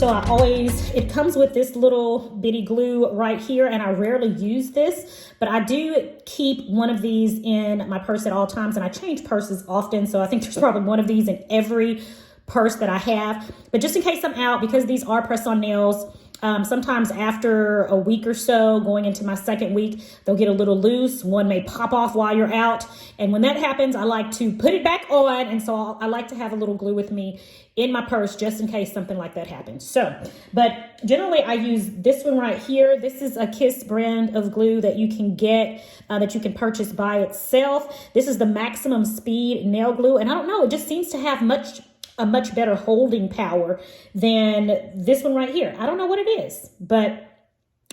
it comes with this little bitty glue right here, and I rarely use this, but I do keep one of these in my purse at all times, and I change purses often, so I think there's probably one of these in every purse that I have. But just in case I'm out, because these are press-on nails, sometimes after a week or so, going into my second week, they'll get a little loose. One may pop off while you're out. And when that happens, I like to put it back on. And so I like to have a little glue with me in my purse just in case something like that happens. So, but generally I use this one right here. This is a Kiss brand of glue that you can get, that you can purchase by itself. This is the maximum speed nail glue. And I don't know, it just seems to have a much better holding power than this one right here. I don't know what it is, but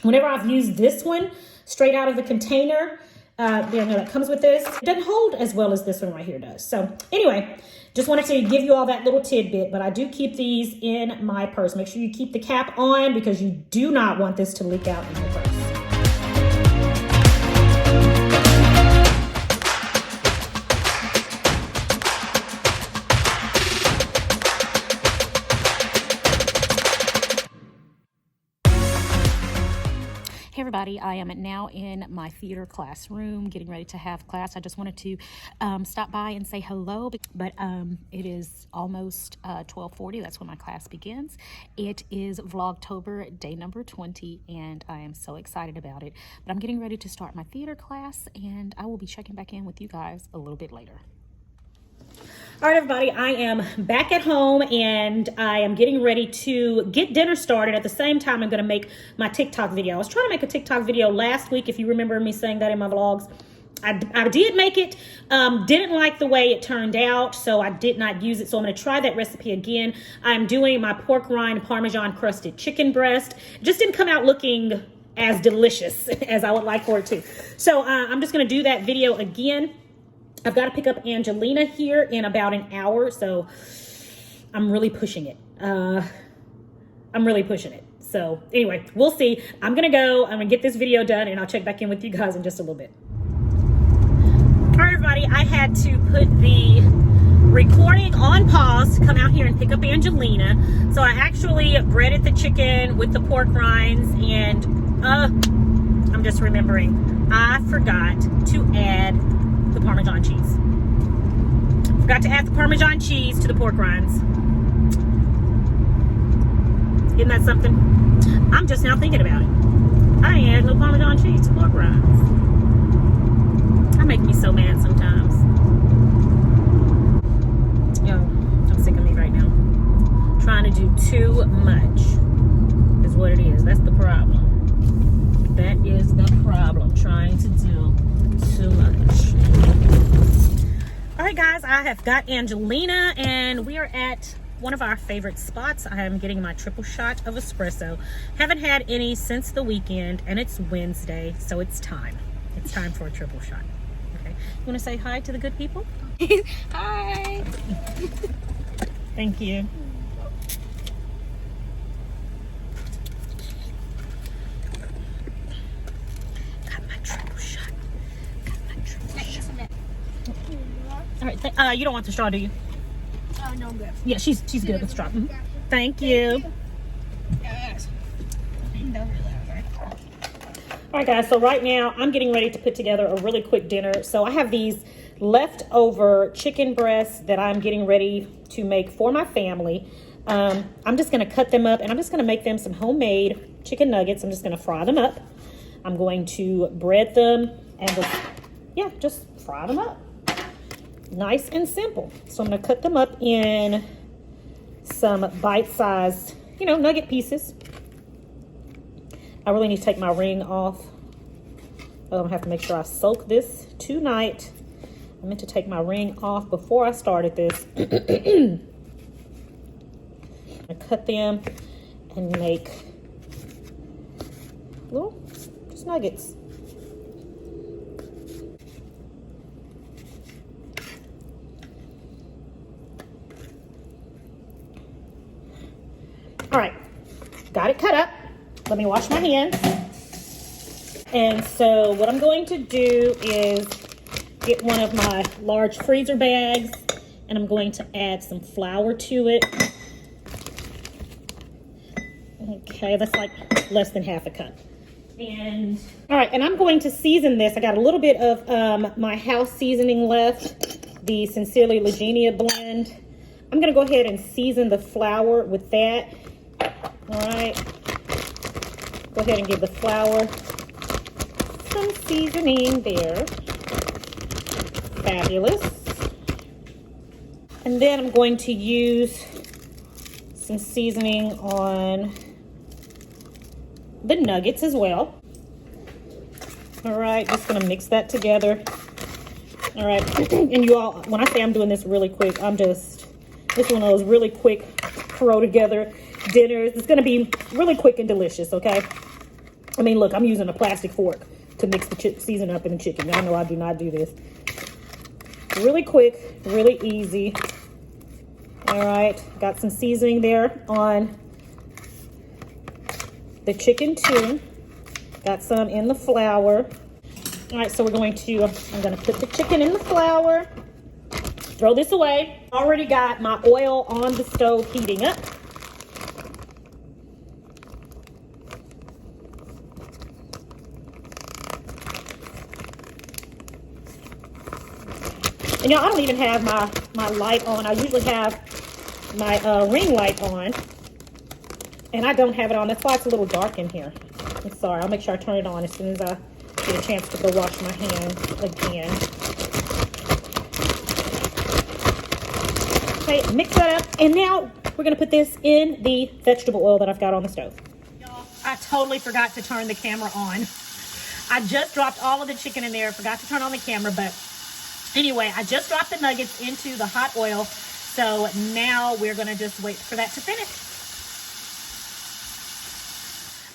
whenever I've used this one straight out of the container, that comes with this, it doesn't hold as well as this one right here does. So anyway, just wanted to give you all that little tidbit, but I do keep these in my purse. Make sure you keep the cap on because you do not want this to leak out in your purse. Hey everybody, I am now in my theater classroom getting ready to have class. I just wanted to stop by and say hello, but it is almost 12:40. That's when my class begins. It is Vlogtober, day number 20, and I am so excited about it. But I'm getting ready to start my theater class, and I will be checking back in with you guys a little bit later. All right, everybody, I am back at home and I am getting ready to get dinner started. At the same time, I'm going to make my TikTok video. I was trying to make a TikTok video last week, if you remember me saying that in my vlogs. I did make it, didn't like the way it turned out, so I did not use it. So I'm going to try that recipe again. I'm doing my pork rind Parmesan crusted chicken breast. It just didn't come out looking as delicious as I would like for it to. So I'm just going to do that video again. I've got to pick up Angelina here in about an hour, so I'm really pushing it. So anyway, we'll see. I'm going to go. I'm going to get this video done, and I'll check back in with you guys in just a little bit. All right, everybody. I had to put the recording on pause to come out here and pick up Angelina. So I actually breaded the chicken with the pork rinds, and I'm just remembering I forgot to add the Parmesan cheese. Forgot to add the Parmesan cheese to the pork rinds. Isn't that something? I'm just now thinking about it. I ain't added no Parmesan cheese to pork rinds. That makes me so mad sometimes. Yo, I'm sick of me right now. Trying to do too much is what it is. That's the problem. That is the problem. Trying to do too much. All right, guys, I have got Angelina and we are at one of our favorite spots. I am getting my triple shot of espresso. Haven't had any since the weekend, and it's Wednesday, so it's time. It's time for a triple shot. Okay, you want to say hi to the good people? Hi. Thank you. All right, you don't want the straw, do you? No, I'm good. Yeah, she's good with straw. Mm-hmm. Thank you. Yes. All right, guys, so right now I'm getting ready to put together a really quick dinner. So I have these leftover chicken breasts that I'm getting ready to make for my family. I'm just going to cut them up, and I'm just going to make them some homemade chicken nuggets. I'm just going to fry them up. I'm going to bread them and just fry them up. Nice and simple. So I'm going to cut them up in some bite-sized, nugget pieces. I really need to take my ring off. I'm going to have to make sure I soak this tonight. I meant to take my ring off before I started this. I cut them and make little just nuggets. All right, got it cut up. Let me wash my hands. And so what I'm going to do is get one of my large freezer bags, and I'm going to add some flour to it. Okay, that's like less than half a cup. And all right, and I'm going to season this. I got a little bit of my house seasoning left, the Sincerely Legenia blend. I'm gonna go ahead and season the flour with that. All right, go ahead and give the flour some seasoning there. Fabulous. And then I'm going to use some seasoning on the nuggets as well. All right, just gonna mix that together. All right, and you all, when I say I'm doing this really quick, this is one of those really quick throw together dinners. It's gonna be really quick and delicious, okay? I mean, look, I'm using a plastic fork to mix the season up in the chicken. Y'all know I do not do this. Really quick, really easy. All right, got some seasoning there on the chicken too. Got some in the flour. All right, so I'm gonna put the chicken in the flour. Throw this away. Already got my oil on the stove heating up. And y'all, I don't even have my light on. I usually have my ring light on, and I don't have it on. That's why it's a little dark in here. I'm sorry. I'll make sure I turn it on as soon as I get a chance to go wash my hands again. Okay, mix that up, and now we're gonna put this in the vegetable oil that I've got on the stove. Y'all, I totally forgot to turn the camera on. I just dropped all of the chicken in there. Forgot to turn on the camera, but anyway, I just dropped the nuggets into the hot oil. So now we're gonna just wait for that to finish.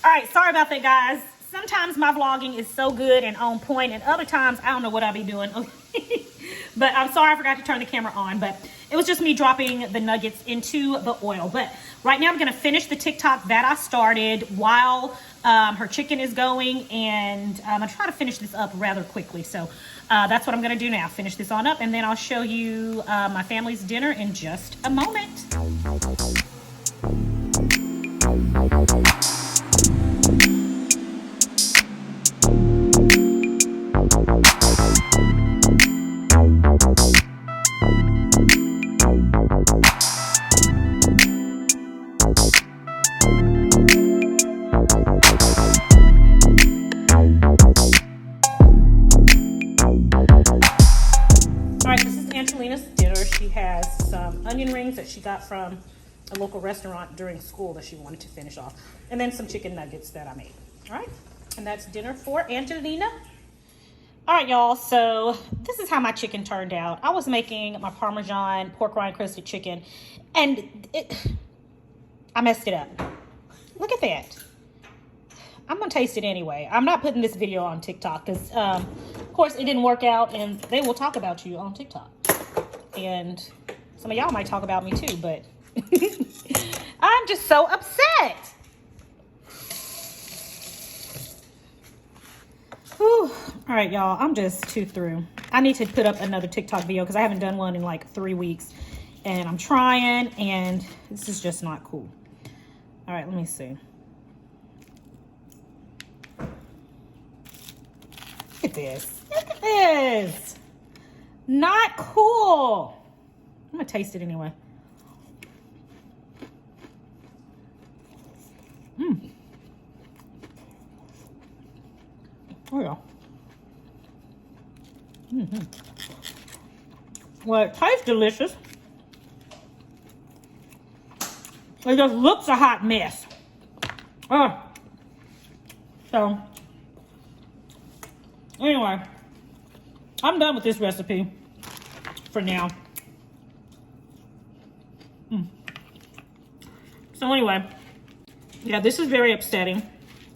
All right, sorry about that, guys. Sometimes my vlogging is so good and on point, and other times I don't know what I'll be doing. But I'm sorry I forgot to turn the camera on, but it was just me dropping the nuggets into the oil. But right now I'm gonna finish the TikTok that I started while her chicken is going, and I'm gonna try to finish this up rather quickly. So that's what I'm gonna do now, finish this on up, and then I'll show you my family's dinner in just a moment. Onion rings that she got from a local restaurant during school that she wanted to finish off, and then some chicken nuggets that I made. All right, and that's dinner for Angelina. All right, y'all, so this is how my chicken turned out. I was making my Parmesan pork rind crusted chicken, and I messed it up. Look at that. I'm gonna taste it anyway. I'm not putting this video on TikTok because of course it didn't work out, and they will talk about you on TikTok, and some of y'all might talk about me too, but I'm just so upset. Whew. All right, y'all, I'm just too through. I need to put up another TikTok video because I haven't done one in like 3 weeks, and I'm trying, and this is just not cool. All right, let me see. Look at this. Look at this. Not cool. I'm gonna taste it anyway. Oh yeah. Well, it tastes delicious. It just looks a hot mess. So anyway, I'm done with this recipe for now. So anyway, yeah, this is very upsetting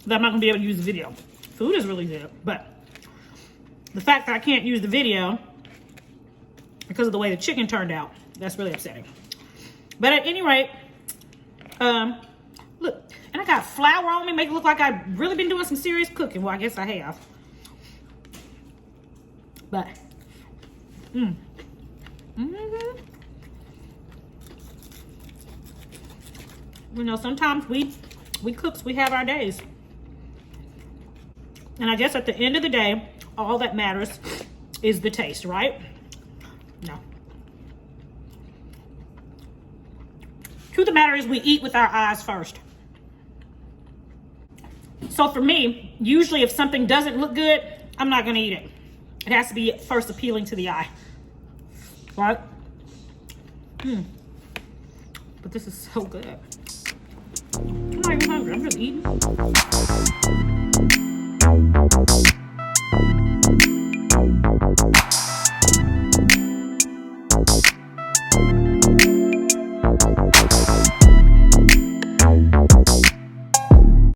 that I'm not gonna be able to use the video. Food is really good, but the fact that I can't use the video because of the way the chicken turned out, that's really upsetting. But at any rate, look, and I got flour on me, make it look like I've really been doing some serious cooking. Well, I guess I have. But, you know, sometimes we we cooks, we have our days. And I guess at the end of the day, all that matters is the taste, right? No. Truth of the matter is we eat with our eyes first. So for me, usually if something doesn't look good, I'm not gonna eat it. It has to be first appealing to the eye, right? But this is so good. I'm not even hungry, I'm just eating.